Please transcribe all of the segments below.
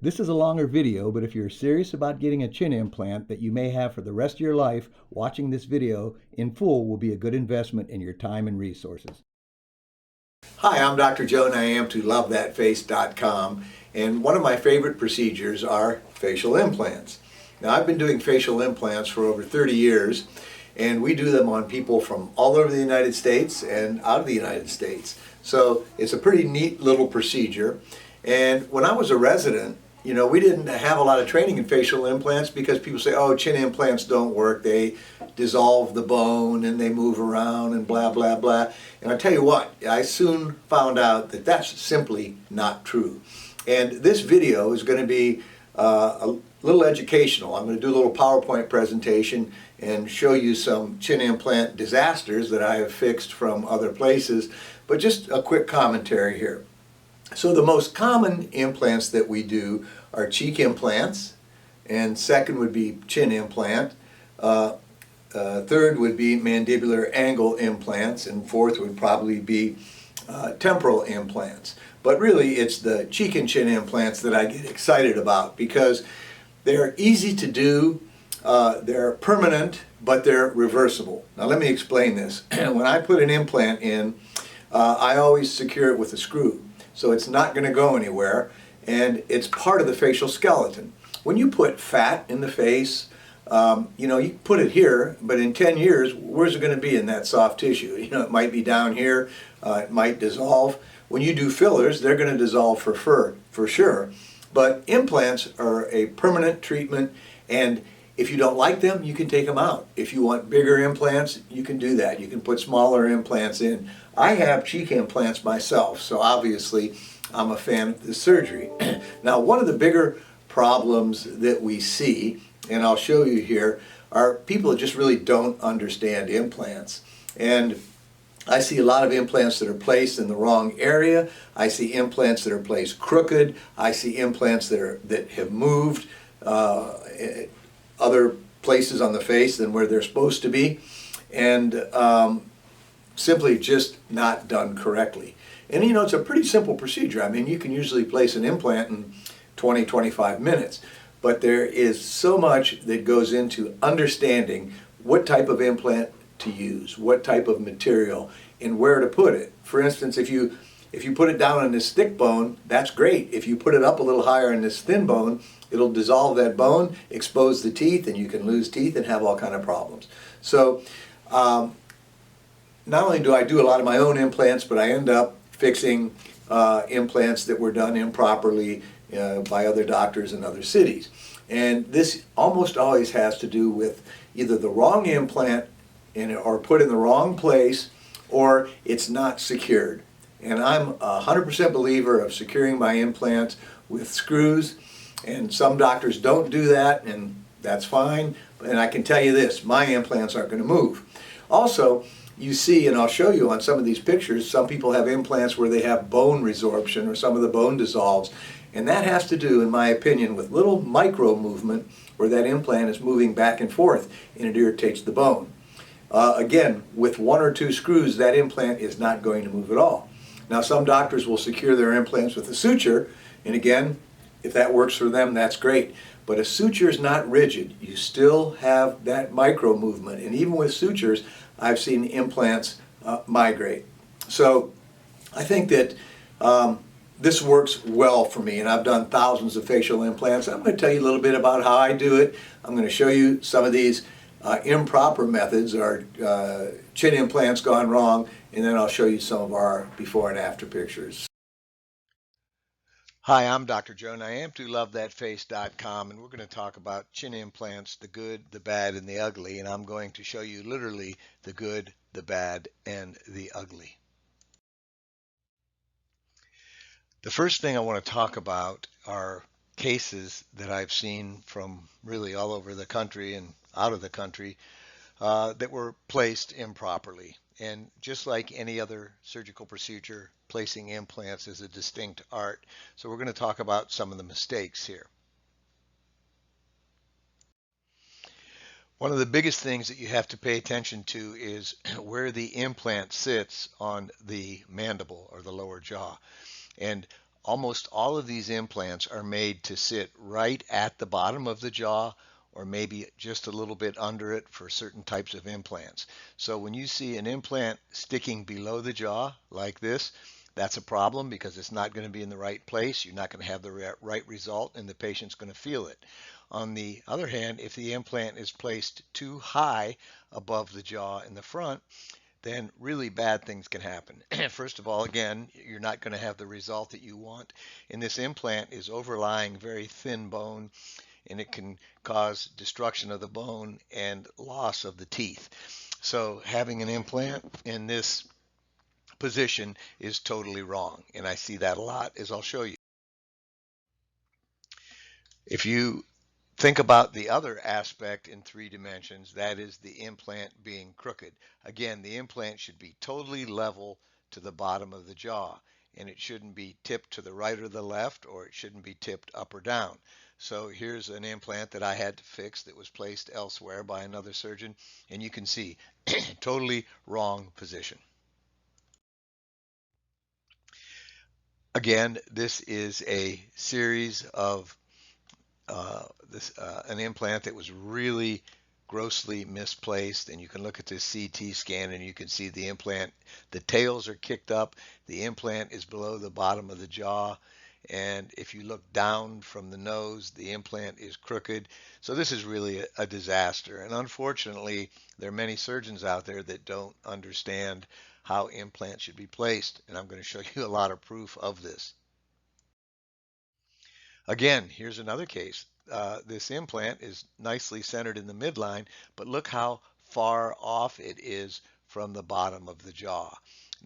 This is a longer video, but if you're serious about getting a chin implant that you may have for the rest of your life, watching this video in full will be a good investment in your time and resources. Hi, I'm Dr. Joe Niamtu, LoveThatFace.com, and one of my favorite procedures are facial implants. Now, I've been doing facial implants for over 30 years, and we do them on people from all over the United States and out of the United States. So it's a pretty neat little procedure. And when I was a resident, we didn't have a lot of training in facial implants because people say, oh, chin implants don't work. They dissolve the bone and they move around and blah, blah, blah. And I tell you what, I soon found out that that's simply not true. And this video is going to be a little educational. I'm going to do a little PowerPoint presentation and show you some chin implant disasters that I have fixed from other places. But just a quick commentary here. So the most common implants that we do are cheek implants, and second would be chin implant, third would be mandibular angle implants, and fourth would probably be temporal implants. But really it's the cheek and chin implants that I get excited about because they're easy to do, they're permanent, but they're reversible. Now let me explain this. When I put an implant in, I always secure it with a screw. So it's not going to go anywhere, and it's part of the facial skeleton. When you put fat in the face, you put it here, but in 10 years, where's it going to be in that soft tissue? It might be down here, it might dissolve. When you do fillers, they're going to dissolve for sure. But implants are a permanent treatment, and if you don't like them, you can take them out. If you want bigger implants, you can do that. You can put smaller implants in. I have cheek implants myself, so obviously I'm a fan of this surgery. Now, one of the bigger problems that we see, and I'll show you here, are people that just really don't understand implants. And I see a lot of implants that are placed in the wrong area. I see implants that are placed crooked. I see implants that have moved other places on the face than where they're supposed to be, and simply just not done correctly. And it's a pretty simple procedure. I mean, you can usually place an implant in 20-25 minutes, but there is so much that goes into understanding what type of implant to use, what type of material, and where to put it. For instance, if you put it down on this thick bone, that's great. If you put it up a little higher in this thin bone, it'll dissolve that bone, expose the teeth, and you can lose teeth and have all kind of problems. So not only do I do a lot of my own implants, but I end up fixing implants that were done improperly by other doctors in other cities. And this almost always has to do with either the wrong implant or put in the wrong place, or it's not secured. And I'm a 100% believer of securing my implants with screws, and some doctors don't do that, and that's fine. And I can tell you this, my implants aren't going to move. Also, you see, and I'll show you on some of these pictures, some people have implants where they have bone resorption or some of the bone dissolves. And that has to do, in my opinion, with little micro movement where that implant is moving back and forth and it irritates the bone. Again, with one or two screws, that implant is not going to move at all. Now, some doctors will secure their implants with a suture, and again, if that works for them, that's great. But a suture is not rigid. You still have that micro movement, and even with sutures, I've seen implants migrate. So I think that this works well for me, and I've done thousands of facial implants. I'm going to tell you a little bit about how I do it. I'm going to show you some of these improper methods, or chin implants gone wrong, and then I'll show you some of our before and after pictures. Hi, I'm Dr. Joe Niamtu, LoveThatFace.com, and we're going to talk about chin implants, the good, the bad, and the ugly, and I'm going to show you literally the good, the bad, and the ugly. The first thing I want to talk about are cases that I've seen from really all over the country and out of the country that were placed improperly. And just like any other surgical procedure, placing implants is a distinct art. So we're going to talk about some of the mistakes here. One of the biggest things that you have to pay attention to is where the implant sits on the mandible or the lower jaw. And almost all of these implants are made to sit right at the bottom of the jaw or maybe just a little bit under it for certain types of implants. So when you see an implant sticking below the jaw like this, that's a problem because it's not going to be in the right place. You're not going to have the right result, and the patient's going to feel it. On the other hand, if the implant is placed too high above the jaw in the front, then really bad things can happen. First of all, again, you're not going to have the result that you want. And this implant is overlying very thin bone, and it can cause destruction of the bone and loss of the teeth. So having an implant in this position is totally wrong, and I see that a lot, as I'll show you. If you think about the other aspect in 3 dimensions, that is the implant being crooked. Again, the implant should be totally level to the bottom of the jaw, and it shouldn't be tipped to the right or the left, or it shouldn't be tipped up or down. So here's an implant that I had to fix that was placed elsewhere by another surgeon, and you can see totally wrong position. Again, this is a series of an implant that was really grossly misplaced, and you can look at this CT scan and you can see the implant, the tails are kicked up, the implant is below the bottom of the jaw, and if you look down from the nose, the implant is crooked. So this is really a disaster, and unfortunately there are many surgeons out there that don't understand how implants should be placed, and I'm going to show you a lot of proof of this. Again, here's another case. This implant is nicely centered in the midline, but look how far off it is from the bottom of the jaw.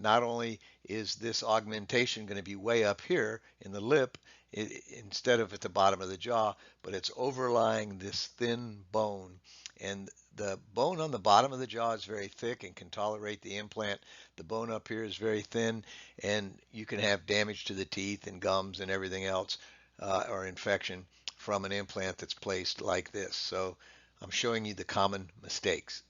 Not only is this augmentation going to be way up here in the lip instead of at the bottom of the jaw, but it's overlying this thin bone. And the bone on the bottom of the jaw is very thick and can tolerate the implant. The bone up here is very thin, and you can have damage to the teeth and gums and everything else, or infection from an implant that's placed like this. So I'm showing you the common mistakes.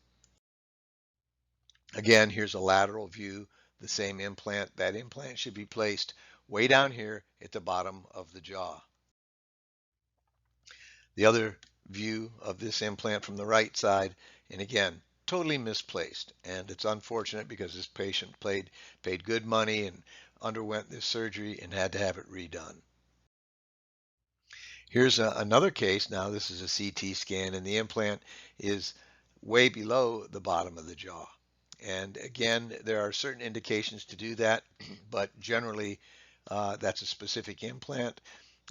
Again, here's a lateral view, the same implant. That implant should be placed way down here at the bottom of the jaw. The other view of this implant from the right side, and again, totally misplaced. And it's unfortunate because this patient paid good money and underwent this surgery and had to have it redone. Here's another case. Now this is a CT scan, and the implant is way below the bottom of the jaw. And again, there are certain indications to do that, but generally that's a specific implant,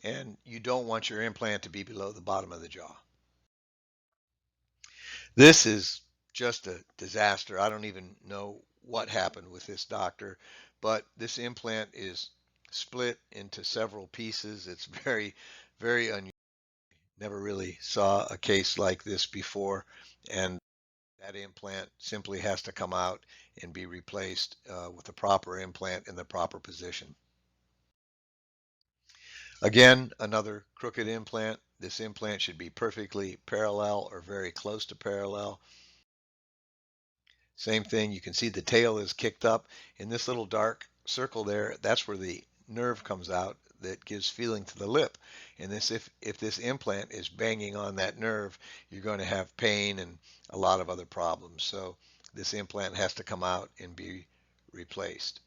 and you don't want your implant to be below the bottom of the jaw. This is just a disaster. I don't even know what happened with this doctor, but this implant is split into several pieces. It's very, very unusual. Never really saw a case like this before, and that implant simply has to come out and be replaced with the proper implant in the proper position. Again, another crooked implant. This implant should be perfectly parallel or very close to parallel. Same thing, you can see the tail is kicked up. In this little dark circle there, that's where the nerve comes out that gives feeling to the lip. And this, if this implant is banging on that nerve, you're going to have pain and a lot of other problems. So this implant has to come out and be replaced.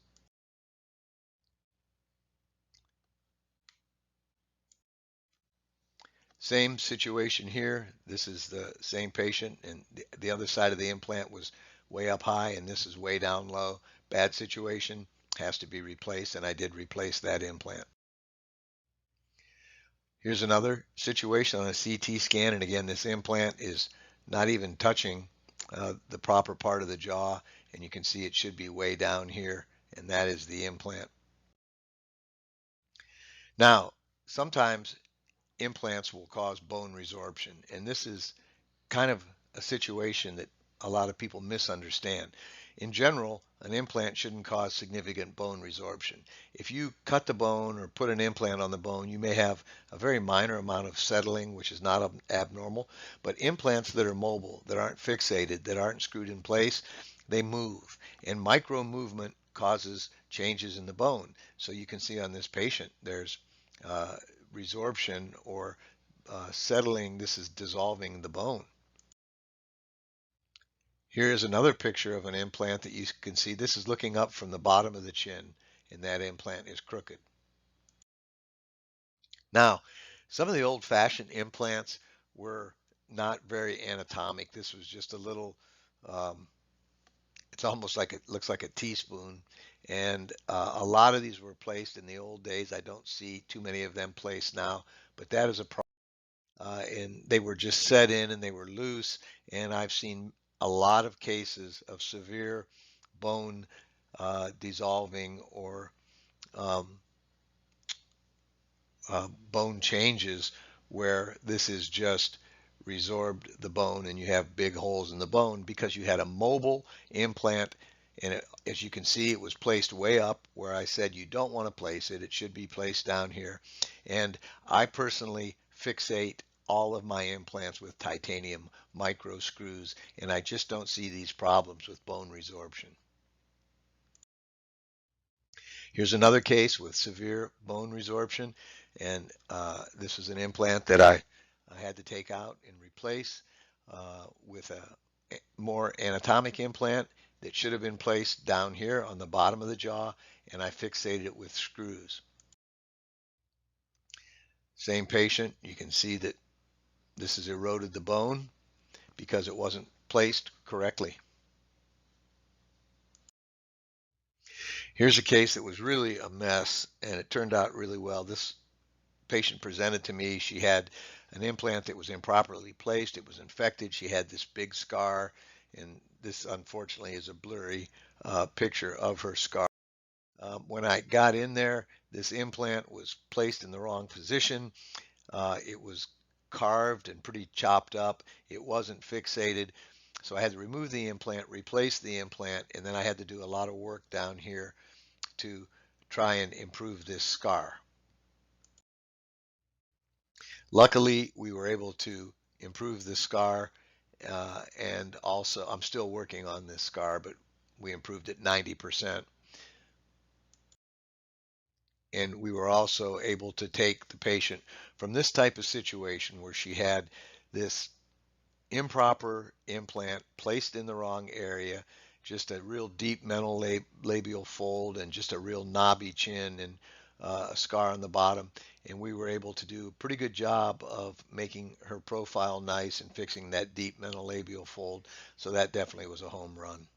Same situation here. This is the same patient, and the other side of the implant was way up high, and this is way down low. Bad situation, has to be replaced, and I did replace that implant. Here's another situation on a CT scan, and again, this implant is not even touching the proper part of the jaw, and you can see it should be way down here, and that is the implant. Now, sometimes implants will cause bone resorption, and this is kind of a situation that a lot of people misunderstand. In general, an implant shouldn't cause significant bone resorption. If you cut the bone or put an implant on the bone, you may have a very minor amount of settling, which is not abnormal. But implants that are mobile, that aren't fixated, that aren't screwed in place, they move. And micro movement causes changes in the bone. So you can see on this patient, there's uh, resorption or settling. This is dissolving the bone. Here's another picture of an implant that you can see. This is looking up from the bottom of the chin, and that implant is crooked. Now, some of the old-fashioned implants were not very anatomic. This was just a little, um, it's almost like it looks like a teaspoon. And a lot of these were placed in the old days. I don't see too many of them placed now, but that is a problem. And they were just set in and they were loose. And I've seen a lot of cases of severe bone dissolving or um, bone changes where this is just resorbed the bone and you have big holes in the bone because you had a mobile implant, and as you can see, it was placed way up where I said you don't want to place it. It should be placed down here. And I personally fixate all of my implants with titanium micro screws, and I just don't see these problems with bone resorption. Here's another case with severe bone resorption, and this is an implant that I had to take out and replace with a more anatomic implant that should have been placed down here on the bottom of the jaw, and I fixated it with screws. Same patient, you can see that this has eroded the bone because it wasn't placed correctly. Here's a case that was really a mess, and it turned out really well. This patient presented to me. She had an implant that was improperly placed. It was infected. She had this big scar, and this unfortunately is a blurry picture of her scar. When I got in there, this implant was placed in the wrong position. It was carved and pretty chopped up. It wasn't fixated. So I had to remove the implant, replace the implant, and then I had to do a lot of work down here to try and improve this scar. Luckily, we were able to improve the scar, and also I'm still working on this scar, but we improved it 90%. And we were also able to take the patient from this type of situation where she had this improper implant placed in the wrong area, just a real deep mental labial fold and just a real knobby chin and a scar on the bottom. And we were able to do a pretty good job of making her profile nice and fixing that deep mental labial fold. So that definitely was a home run.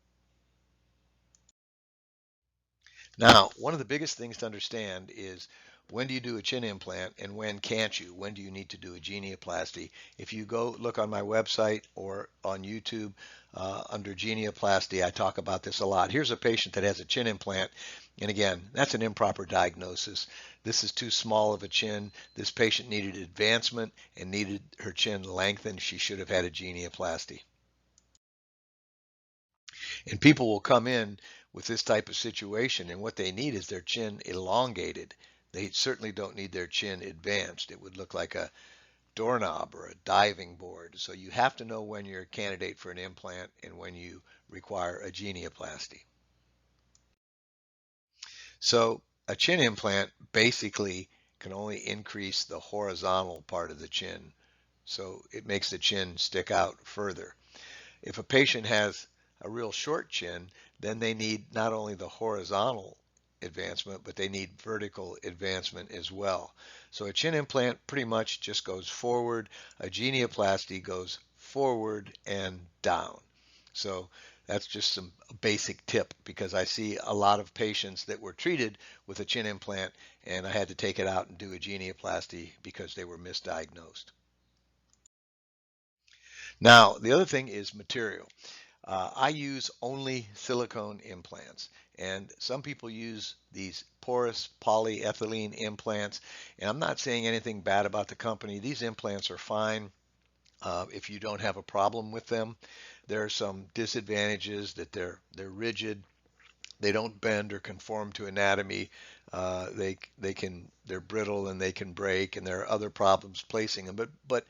Now, one of the biggest things to understand is when do you do a chin implant and when can't you? When do you need to do a genioplasty? If you go look on my website or on YouTube under genioplasty, I talk about this a lot. Here's a patient that has a chin implant, and again, that's an improper diagnosis. This is too small of a chin. This patient needed advancement and needed her chin lengthened. She should have had a genioplasty. And people will come in with this type of situation, and what they need is their chin elongated. They certainly don't need their chin advanced. It would look like a doorknob or a diving board. So you have to know when you're a candidate for an implant and when you require a genioplasty. So a chin implant basically can only increase the horizontal part of the chin. So it makes the chin stick out further. If a patient has a real short chin, then they need not only the horizontal advancement, but they need vertical advancement as well. So a chin implant pretty much just goes forward. A genioplasty goes forward and down. So that's just some basic tip because I see a lot of patients that were treated with a chin implant and I had to take it out and do a genioplasty because they were misdiagnosed. Now, the other thing is material. I use only silicone implants, and some people use these porous polyethylene implants, and I'm not saying anything bad about the company. These implants are fine if you don't have a problem with them. There are some disadvantages that they're rigid, they don't bend or conform to anatomy. They're brittle and they can break, and there are other problems placing them. But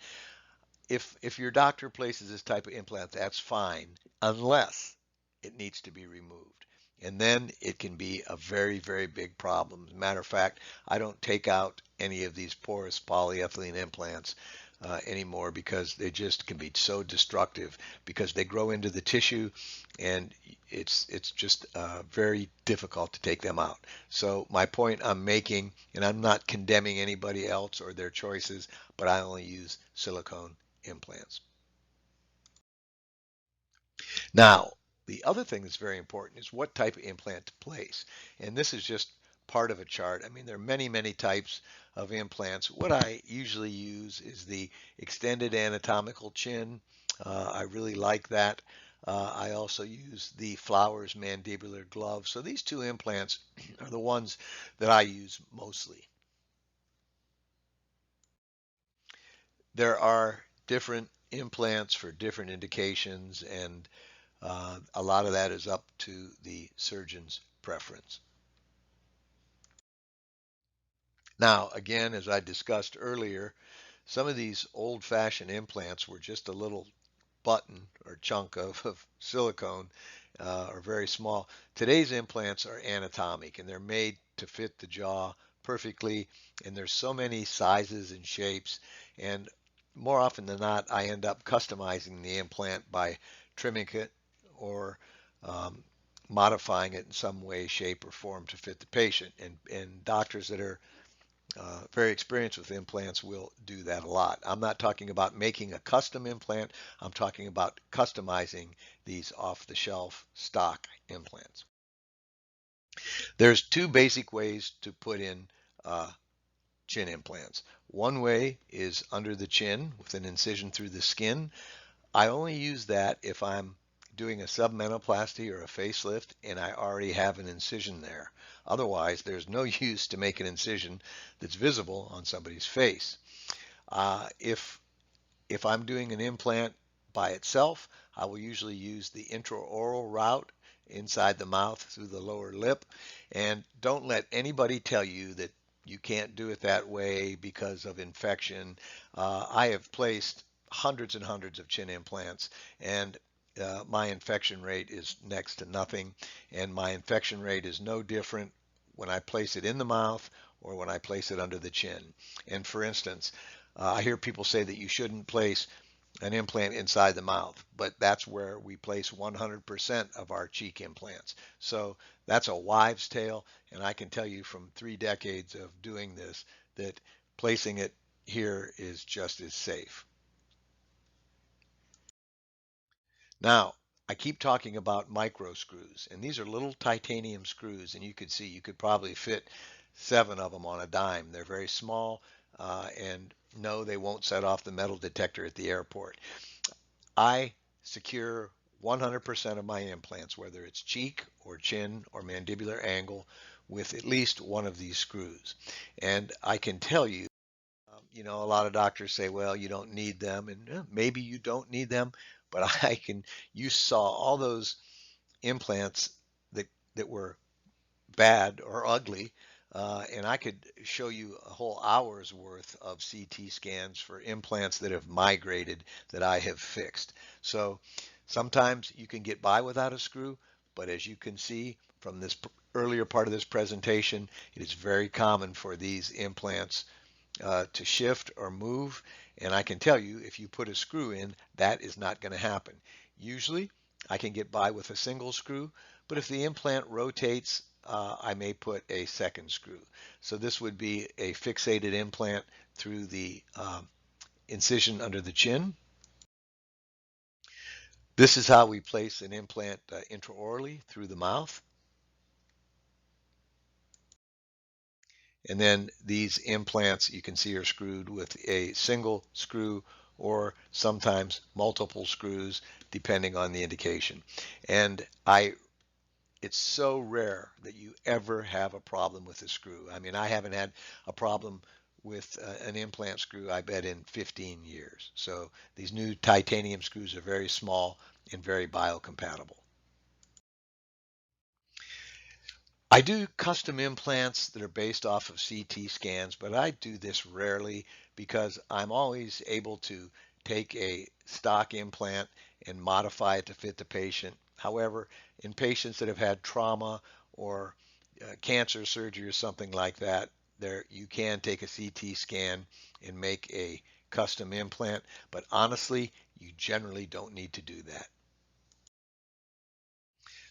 if your doctor places this type of implant, that's fine, unless it needs to be removed. And then it can be a very, very big problem. As a matter of fact, I don't take out any of these porous polyethylene implants anymore because they just can be so destructive because they grow into the tissue and it's just very difficult to take them out. So my point I'm making, and I'm not condemning anybody else or their choices, but I only use silicone implants. Now, the other thing that's very important is what type of implant to place. And this is just part of a chart. I mean, there are many, many types of implants. What I usually use is the extended anatomical chin. I really like that. I also use the Flowers mandibular glove. So these two implants are the ones that I use mostly. There are different implants for different indications, and a lot of that is up to the surgeon's preference. Now, again, as I discussed earlier, some of these old-fashioned implants were just a little button or chunk of silicone or very small. Today's implants are anatomic and they're made to fit the jaw perfectly, and there's so many sizes and shapes, and more often than not I end up customizing the implant by trimming it or um, modifying it in some way, shape, or form to fit the patient. And doctors that are very experienced with implants will do that a lot. I'm not talking about making a custom implant. I'm talking about customizing these off-the-shelf stock implants. There's two basic ways to put in uh, chin implants. One way is under the chin with an incision through the skin. I only use that if I'm doing a submenoplasty or a facelift and I already have an incision there. Otherwise, there's no use to make an incision that's visible on somebody's face. If I'm doing an implant by itself, I will usually use the intraoral route inside the mouth through the lower lip. And don't let anybody tell you that you can't do it that way because of infection. I have placed hundreds and hundreds of chin implants, and my infection rate is next to nothing. And my infection rate is no different when I place it in the mouth or when I place it under the chin. And for instance, I hear people say that you shouldn't place an implant inside the mouth, but that's where we place 100% of our cheek implants. So that's a wives' tale, and I can tell you from 3 decades of doing this that placing it here is just as safe. Now, I keep talking about micro screws, and these are little titanium screws, and you could see you could probably fit 7 of them on a dime. They're very small, and no, they won't set off the metal detector at the airport. I secure 100% of my implants, whether it's cheek or chin or mandibular angle, with at least one of these screws. And I can tell you, a lot of doctors say, well, you don't need them, and maybe you don't need them, but you saw all those implants that were bad or ugly, and I could show you a whole hour's worth of CT scans for implants that have migrated that I have fixed. So sometimes you can get by without a screw, but as you can see from this earlier part of this presentation, it is very common for these implants to shift or move. And I can tell you, if you put a screw in, that is not going to happen. Usually, I can get by with a single screw, but if the implant rotates, I may put a second screw. So this would be a fixated implant through the incision under the chin. This is how we place an implant intraorally through the mouth. And then these implants you can see are screwed with a single screw or sometimes multiple screws depending on the indication. And it's so rare that you ever have a problem with a screw. I mean, I haven't had a problem with an implant screw, I bet, in 15 years. So these new titanium screws are very small and very biocompatible. I do custom implants that are based off of CT scans, but I do this rarely because I'm always able to take a stock implant and modify it to fit the patient. However, in patients that have had trauma or cancer surgery or something like that, there you can take a CT scan and make a custom implant, but honestly, you generally don't need to do that.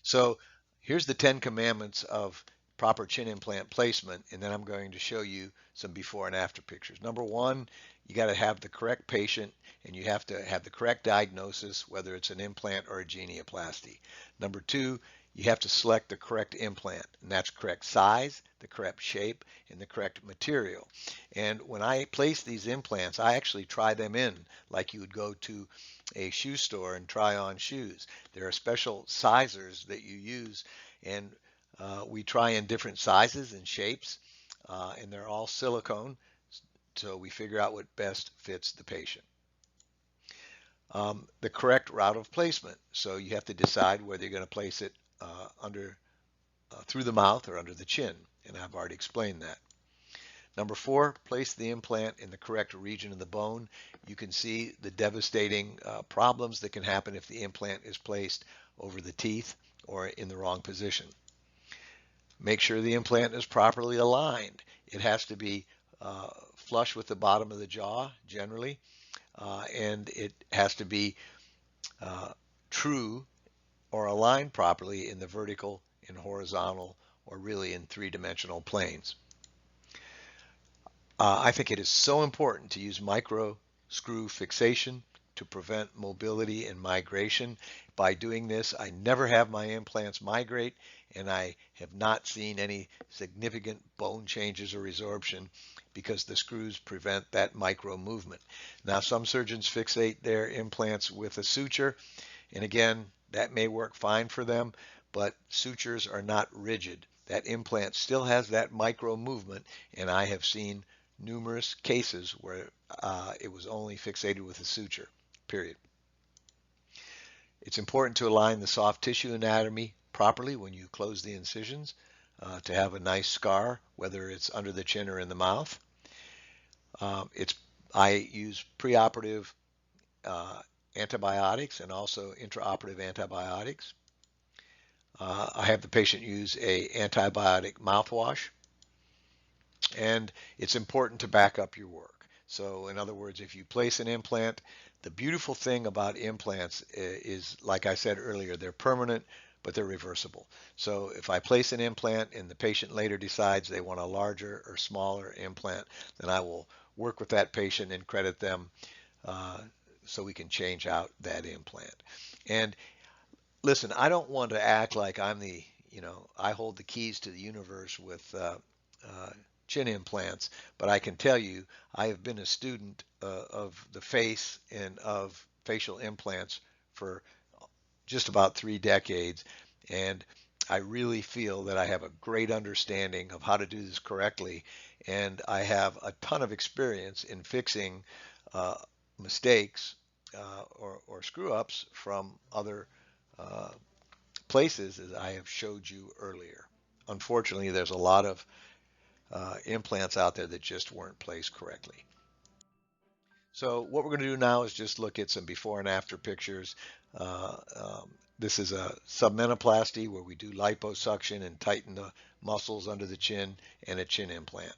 So here's the 10 commandments of proper chin implant placement, and then I'm going to show you some before and after pictures. Number one, you got to have the correct patient, and you have to have the correct diagnosis, whether it's an implant or a genioplasty. Number two, you have to select the correct implant, and that's correct size, the correct shape, and the correct material. And when I place these implants, I actually try them in like you would go to a shoe store and try on shoes. There are special sizers that you use, and we try in different sizes and shapes, and they're all silicone, so we figure out what best fits the patient. The correct route of placement, so you have to decide whether you're going to place it through the mouth or under the chin, and I've already explained that. Number four, place the implant in the correct region of the bone. You can see the devastating problems that can happen if the implant is placed over the teeth or in the wrong position. Make sure the implant is properly aligned. It has to be flush with the bottom of the jaw generally, and it has to be true or aligned properly in the vertical, in horizontal, or really in three-dimensional planes. I think it is so important to use micro screw fixation to prevent mobility and migration. By doing this, I never have my implants migrate, and I have not seen any significant bone changes or resorption because the screws prevent that micro movement. Now, some surgeons fixate their implants with a suture, and again, that may work fine for them, but sutures are not rigid. That implant still has that micro movement, and I have seen numerous cases where it was only fixated with a suture, period. It's important to align the soft tissue anatomy properly when you close the incisions to have a nice scar, whether it's under the chin or in the mouth. I use preoperative antibiotics and also intraoperative antibiotics. I have the patient use a antibiotic mouthwash, and it's important to back up your work. So in other words, if you place an implant, the beautiful thing about implants is, like I said earlier, they're permanent, but they're reversible. So if I place an implant and the patient later decides they want a larger or smaller implant, then I will work with that patient and credit them so we can change out that implant. And listen, I don't want to act like I hold the keys to the universe with chin implants, but I can tell you I have been a student of the face and of facial implants for just about 3 decades, and I really feel that I have a great understanding of how to do this correctly, and I have a ton of experience in fixing mistakes or screw-ups from other places, as I have showed you earlier. Unfortunately, there's a lot of implants out there that just weren't placed correctly. So what we're going to do now is just look at some before and after pictures. This is a submenoplasty where we do liposuction and tighten the muscles under the chin, and a chin implant.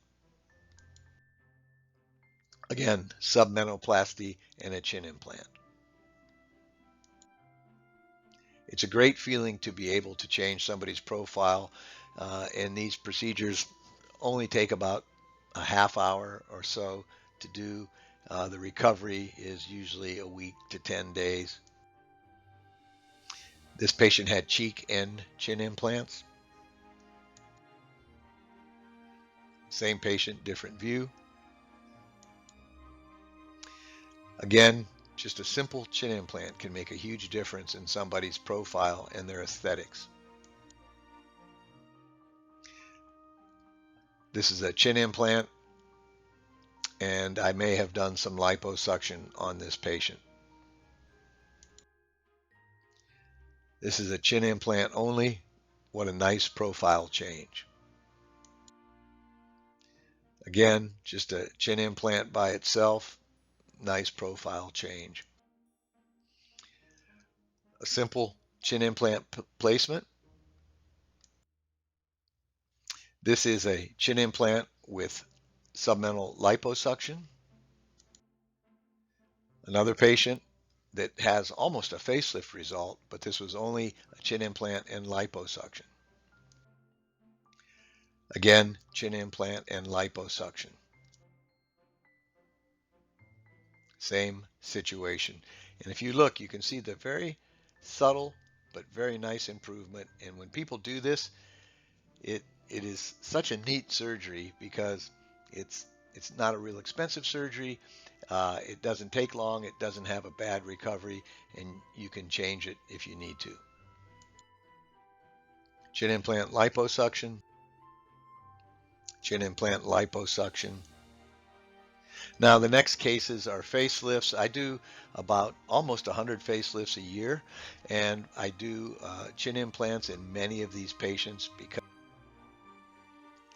Again, submenoplasty and a chin implant. It's a great feeling to be able to change somebody's profile, and these procedures only take about a half hour or so to do. The recovery is usually a week to 10 days. This patient had cheek and chin implants. Same patient, different view. Again, just a simple chin implant can make a huge difference in somebody's profile and their aesthetics. This is a chin implant, and I may have done some liposuction on this patient. This is a chin implant only. What a nice profile change. Again, just a chin implant by itself, nice profile change. A simple chin implant placement. This is a chin implant with submental liposuction. Another patient that has almost a facelift result, but this was only a chin implant and liposuction. Again, chin implant and liposuction. Same situation. And if you look, you can see the very subtle but very nice improvement. And when people do this, it is such a neat surgery because it's not a real expensive surgery. It doesn't take long. It doesn't have a bad recovery, and you can change it if you need to. Chin implant liposuction, chin implant liposuction. Now the next cases are facelifts. I do about almost 100 facelifts a year, and I do chin implants in many of these patients because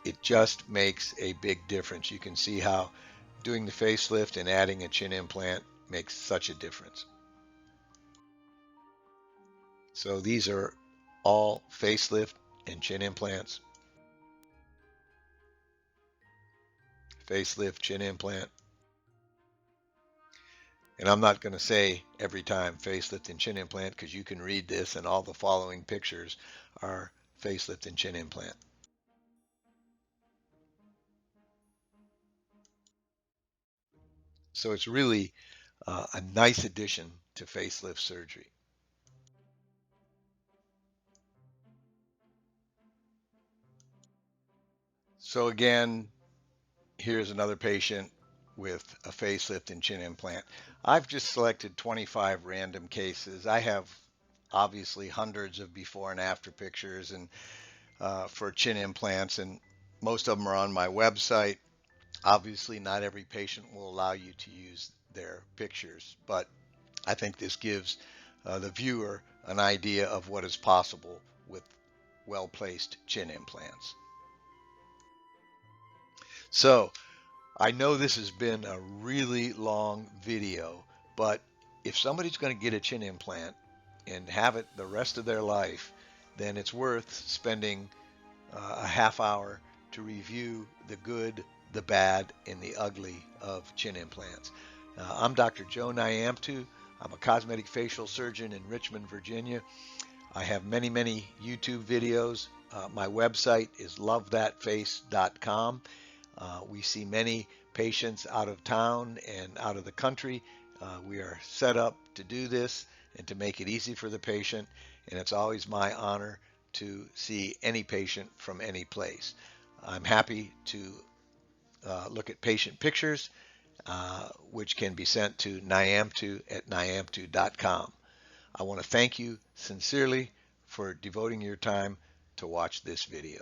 it just makes a big difference. You can see how doing the facelift and adding a chin implant makes such a difference. So these are all facelift and chin implants. Facelift, chin implant. And I'm not going to say every time facelift and chin implant because you can read this and all the following pictures are facelift and chin implant. So it's really a nice addition to facelift surgery. So again, here's another patient with a facelift and chin implant. I've just selected 25 random cases. I have obviously hundreds of before and after pictures and for chin implants, and most of them are on my website. Obviously, not every patient will allow you to use their pictures, but I think this gives the viewer an idea of what is possible with well-placed chin implants. So I know this has been a really long video, but if somebody's going to get a chin implant and have it the rest of their life, then it's worth spending a half hour to review the good, the bad, and the ugly of chin implants. I'm Dr. Joe Niamtu. I'm a cosmetic facial surgeon in Richmond, Virginia. I have many, many YouTube videos. My website is lovethatface.com. We see many patients out of town and out of the country. We are set up to do this and to make it easy for the patient, and it's always my honor to see any patient from any place. I'm happy to look at patient pictures, which can be sent to niamtu@niamtu.com. I want to thank you sincerely for devoting your time to watch this video.